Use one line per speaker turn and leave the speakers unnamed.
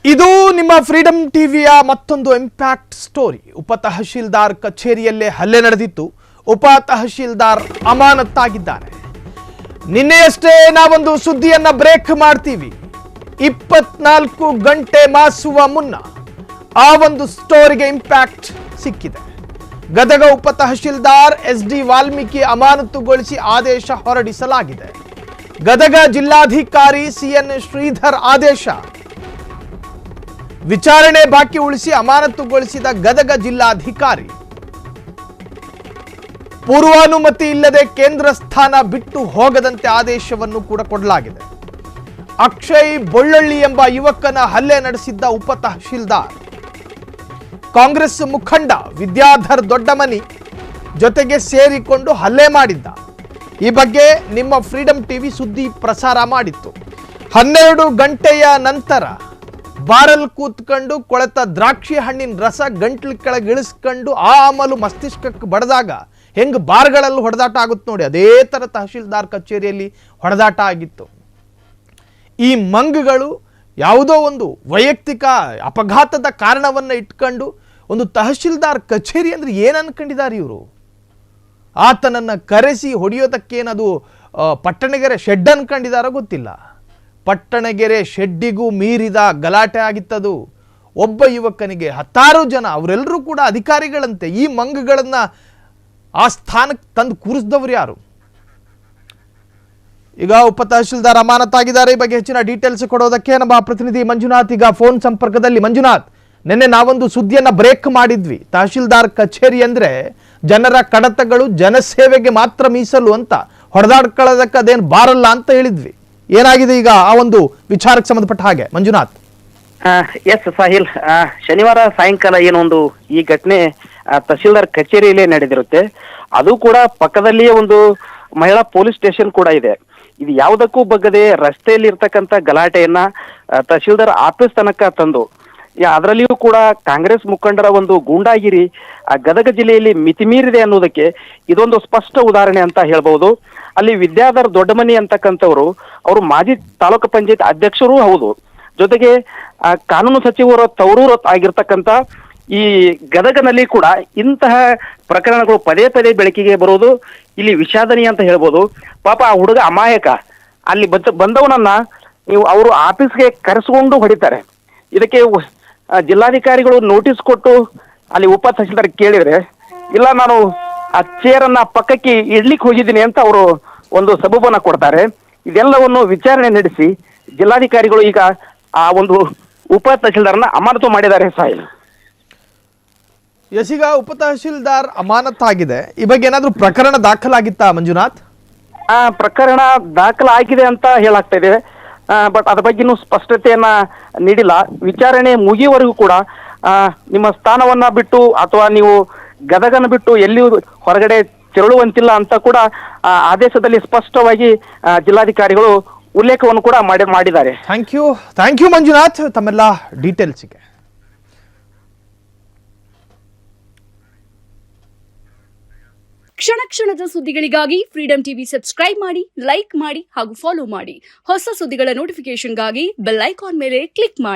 ಇದು ನಿಮ್ಮ ಫ್ರೀಡಂ ಟಿವಿಯ ಮತ್ತೊಂದು ಇಂಪ್ಯಾಕ್ಟ್ ಸ್ಟೋರಿ. ಉಪ ತಹಶೀಲ್ದಾರ್ ಕಚೇರಿಯಲ್ಲೇ ಹಲ್ಲೆ ನಡೆದಿತ್ತು. ಉಪ ತಹಶೀಲ್ದಾರ್ ಅಮಾನತ್ತಾಗಿದ್ದಾರೆ. ನಿನ್ನೆಯಷ್ಟೇ ನಾವೊಂದು ಸುದ್ದಿಯನ್ನ ಬ್ರೇಕ್ ಮಾಡ್ತೀವಿ. 24 ಗಂಟೆ ಮಾಸುವ ಮುನ್ನ ಆ ಒಂದು ಸ್ಟೋರಿಗೆ ಇಂಪ್ಯಾಕ್ಟ್ ಸಿಕ್ಕಿದೆ. ಗದಗ ಉಪ ತಹಶೀಲ್ದಾರ್ SD ವಾಲ್ಮೀಕಿ ಅಮಾನತುಗೊಳಿಸಿ ಆದೇಶ ಹೊರಡಿಸಲಾಗಿದೆ. ಗದಗ ಜಿಲ್ಲಾಧಿಕಾರಿ CN ಶ್ರೀಧರ್ ಆದೇಶ. ವಿಚಾರಣೆ ಬಾಕಿ ಉಳಿಸಿ ಅಮಾನತುಗೊಳಿಸಿದ ಗದಗ ಜಿಲ್ಲಾಧಿಕಾರಿ. ಪೂರ್ವಾನುಮತಿ ಇಲ್ಲದೆ ಕೇಂದ್ರ ಸ್ಥಾನ ಬಿಟ್ಟು ಹೋಗದಂತೆ ಆದೇಶವನ್ನು ಕೂಡ ಕೊಡಲಾಗಿದೆ. ಅಕ್ಷಯ್ ಬೊಳ್ಳಳ್ಳಿ ಎಂಬ ಯುವಕನ ಹಲ್ಲೆ ನಡೆಸಿದ್ದ ಉಪ ತಹಶೀಲ್ದಾರ್ ಕಾಂಗ್ರೆಸ್ ಮುಖಂಡ ವಿದ್ಯಾಧರ್ ದೊಡ್ಡಮನಿ ಜೊತೆಗೆ ಸೇರಿಕೊಂಡು ಹಲ್ಲೆ ಮಾಡಿದ್ದ. ಈ ಬಗ್ಗೆ ನಿಮ್ಮ ಫ್ರೀಡಂ ಟಿವಿ ಸುದ್ದಿ ಪ್ರಸಾರ ಮಾಡಿತ್ತು. 12 ಗಂಟೆಯ ನಂತರ ಬಾರಲ್ ಕೂತ್ಕೊಂಡು ಕೊಳೆತ ದ್ರಾಕ್ಷಿ ಹಣ್ಣಿನ ರಸ ಗಂಟ್ಲ ಕೆಳಗಿಳಿಸ್ಕೊಂಡು ಆ ಅಮಲು ಮಸ್ತಿಷ್ಕಕ್ಕೆ ಬಡದಾಗ ಹೆಂಗ್ ಬಾರ್ಗಳಲ್ಲಿ ಹೊಡೆದಾಟ ಆಗುತ್ತೆ ನೋಡಿ, ಅದೇ ಥರ ತಹಶೀಲ್ದಾರ್ ಕಚೇರಿಯಲ್ಲಿ ಹೊಡೆದಾಟ ಆಗಿತ್ತು. ಈ ಮಂಗಗಳು ಯಾವುದೋ ಒಂದು ವೈಯಕ್ತಿಕ ಅಪಘಾತದ ಕಾರಣವನ್ನು ಇಟ್ಕೊಂಡು ಒಂದು ತಹಶೀಲ್ದಾರ್ ಕಚೇರಿ ಅಂದರೆ ಏನು ಅನ್ಕೊಂಡಿದ್ದಾರೆ ಇವರು? ಆತನನ್ನು ಕರೆಸಿ ಹೊಡೆಯೋದಕ್ಕೇನದು ಪಟ್ಟಣಗೆರೆ ಶೆಡ್ ಅನ್ಕೊಂಡಿದಾರೋ ಗೊತ್ತಿಲ್ಲ. ಪಟ್ಟಣಗೆರೆ ಶೆಡ್ಡಿಗೂ ಮೀರಿದ ಗಲಾಟೆ ಆಗಿತ್ತದು. ಒಬ್ಬ ಯುವಕನಿಗೆ 10 ಜನ, ಅವರೆಲ್ಲರೂ ಕೂಡ ಅಧಿಕಾರಿಗಳಂತೆ. ಈ ಮಂಗಗಳನ್ನು ಆ ಸ್ಥಾನಕ್ಕೆ ತಂದು ಕೂರಿಸಿದವರು ಯಾರು? ಈಗ ಉಪ ತಹಶೀಲ್ದಾರ್ ಅಮಾನತಾಗಿದ್ದಾರೆ. ಈ ಬಗ್ಗೆ ಹೆಚ್ಚಿನ ಡೀಟೇಲ್ಸ್ ಕೊಡೋದಕ್ಕೆ ನಮ್ಮ ಪ್ರತಿನಿಧಿ ಮಂಜುನಾಥ್ ಈಗ ಫೋನ್ ಸಂಪರ್ಕದಲ್ಲಿ. ಮಂಜುನಾಥ್, ನಿನ್ನೆ ನಾವೊಂದು ಸುದ್ದಿಯನ್ನ ಬ್ರೇಕ್ ಮಾಡಿದ್ವಿ. ತಹಶೀಲ್ದಾರ್ ಕಚೇರಿ ಅಂದ್ರೆ ಜನರ ಕಡತಗಳು ಜನಸೇವೆಗೆ ಮಾತ್ರ ಮೀಸಲು ಅಂತ, ಹೊಡೆದಾಡ್ಕೊಳ್ಳೋದಕ್ಕೆ ಅದೇನು ಬಾರಲ್ಲ ಅಂತ ಹೇಳಿದ್ವಿ. ಏನಾಗಿದೆ ಈಗ ಆ ಒಂದು ವಿಚಾರಕ್ಕೆ ಸಂಬಂಧಪಟ್ಟ ಹಾಗೆ ಮಂಜುನಾಥ್?
ಎಸ್ ಸಾಹಿಲ್, ಶನಿವಾರ ಸಾಯಂಕಾಲ ಏನೊಂದು ಈ ಘಟನೆ ತಹಶೀಲ್ದಾರ್ ಕಚೇರಿಯಲ್ಲೇ ನಡೆದಿರುತ್ತೆ. ಅದು ಕೂಡ ಪಕ್ಕದಲ್ಲಿಯೇ ಒಂದು ಮಹಿಳಾ ಪೊಲೀಸ್ ಸ್ಟೇಷನ್ ಕೂಡ ಇದೆ. ಇದು ಯಾವುದಕ್ಕೂ ಬಗ್ಗದೆ ರಸ್ತೆಯಲ್ಲಿ ಇರ್ತಕ್ಕಂಥ ಗಲಾಟೆಯನ್ನ ತಹಶೀಲ್ದಾರ್ ಆಫೀಸ್ ತನಕ ತಂದು, ಅದರಲ್ಲಿಯೂ ಕೂಡ ಕಾಂಗ್ರೆಸ್ ಮುಖಂಡರ ಒಂದು ಗೂಂಡಾಗಿರಿ ಗದಗ ಜಿಲ್ಲೆಯಲ್ಲಿ ಮಿತಿಮೀರಿದೆ ಅನ್ನೋದಕ್ಕೆ ಇದೊಂದು ಸ್ಪಷ್ಟ ಉದಾಹರಣೆ ಅಂತ ಹೇಳ್ಬಹುದು. ಅಲ್ಲಿ ವಿದ್ಯಾಧರ್ ದೊಡ್ಡಮನಿ ಅಂತಕ್ಕಂಥವ್ರು, ಅವರು ಮಾಜಿ ತಾಲೂಕು ಪಂಚಾಯತ್ ಅಧ್ಯಕ್ಷರೂ ಹೌದು, ಜೊತೆಗೆ ಕಾನೂನು ಸಚಿವರ ತವರೂರು ಆಗಿರ್ತಕ್ಕಂಥ ಈ ಗದಗನಲ್ಲಿ ಕೂಡ ಇಂತಹ ಪ್ರಕರಣಗಳು ಪದೇ ಪದೇ ಬೆಳಕಿಗೆ ಬರೋದು ಇಲ್ಲಿ ವಿಷಾದನೀಯ ಅಂತ ಹೇಳ್ಬೋದು. ಪಾಪ ಆ ಹುಡುಗ ಅಮಾಯಕ. ಅಲ್ಲಿ ಬಂದವನನ್ನ ನೀವು ಅವರು ಆಫೀಸ್ಗೆ ಕರೆಸ್ಕೊಂಡು ಹೊಡಿತಾರೆ. ಇದಕ್ಕೆ ಜಿಲ್ಲಾಧಿಕಾರಿಗಳು ನೋಟಿಸ್ ಕೊಟ್ಟು ಅಲ್ಲಿ ಉಪ ತಹಶೀಲ್ದಾರ್ ಕೇಳಿದ್ರೆ, ಇಲ್ಲ ನಾನು ಆ ಚೇರನ್ನ ಪಕ್ಕಕ್ಕೆ ಇಡ್ಲಿಕ್ಕೆ ಹೋಗಿದ್ದೀನಿ ಅಂತ ಅವರು ಒಂದು ಸಬೂಬನ್ನ ಕೊಡ್ತಾರೆ. ಇದೆಲ್ಲವನ್ನು ವಿಚಾರಣೆ ನಡೆಸಿ ಜಿಲ್ಲಾಧಿಕಾರಿಗಳು ಈಗ ಆ ಒಂದು ಉಪ ತಹಶೀಲ್ದಾರ್ನ ಅಮಾನತು ಮಾಡಿದ್ದಾರೆ. ಸಾಯಿಲ್,
ಈಗ ಉಪ ತಹಶೀಲ್ದಾರ್ ಅಮಾನತಾಗಿದೆ. ಈ ಬಗ್ಗೆ ಏನಾದ್ರೂ ಪ್ರಕರಣ ದಾಖಲಾಗಿತ್ತಾ ಮಂಜುನಾಥ್?
ಪ್ರಕರಣ ದಾಖಲಾಗಿದೆ ಅಂತ ಹೇಳಾಗ್ತಾ ಇದೆ. ಬಟ್ ಅದ್ರ ಬಗ್ಗೆ ಇನ್ನೂ ಸ್ಪಷ್ಟತೆಯನ್ನ ನೀಡಿಲ್ಲ. ವಿಚಾರಣೆ ಮುಗಿಯುವವರೆಗೂ ಕೂಡ ನಿಮ್ಮ ಸ್ಥಾನವನ್ನ ಬಿಟ್ಟು ಅಥವಾ ನೀವು ಗದಗನ ಬಿಟ್ಟು ಎಲ್ಲಿಯೂ ಹೊರಗಡೆ ತೆರಳುವಂತಿಲ್ಲ ಅಂತ ಕೂಡ ಆದೇಶದಲ್ಲಿ ಸ್ಪಷ್ಟವಾಗಿ ಜಿಲ್ಲಾಧಿಕಾರಿಗಳು ಉಲ್ಲೇಖವನ್ನು ಕೂಡ ಮಾಡಿದ್ದಾರೆ.
ಥ್ಯಾಂಕ್ ಯು ಮಂಜುನಾಥ್ ತಮ್ಮೆಲ್ಲ ಡೀಟೇಲ್ಸ್ಗೆ.
ಕ್ಷಣ ಕ್ಷಣದ ಸುದ್ದಿಗಳಿಗಾಗಿ ಫ್ರೀಡಂ ಟಿವಿ ಸಬ್ಸ್ಕ್ರೈಬ್ ಮಾಡಿ, ಲೈಕ್ ಮಾಡಿ ಹಾಗೂ ಫಾಲೋ ಮಾಡಿ. ಹೊಸ ಸುದ್ದಿಗಳ ನೋಟಿಫಿಕೇಶನ್ಗಾಗಿ ಬೆಲ್ ಐಕಾನ್ ಮೇಲೆ ಕ್ಲಿಕ್ ಮಾಡಿ.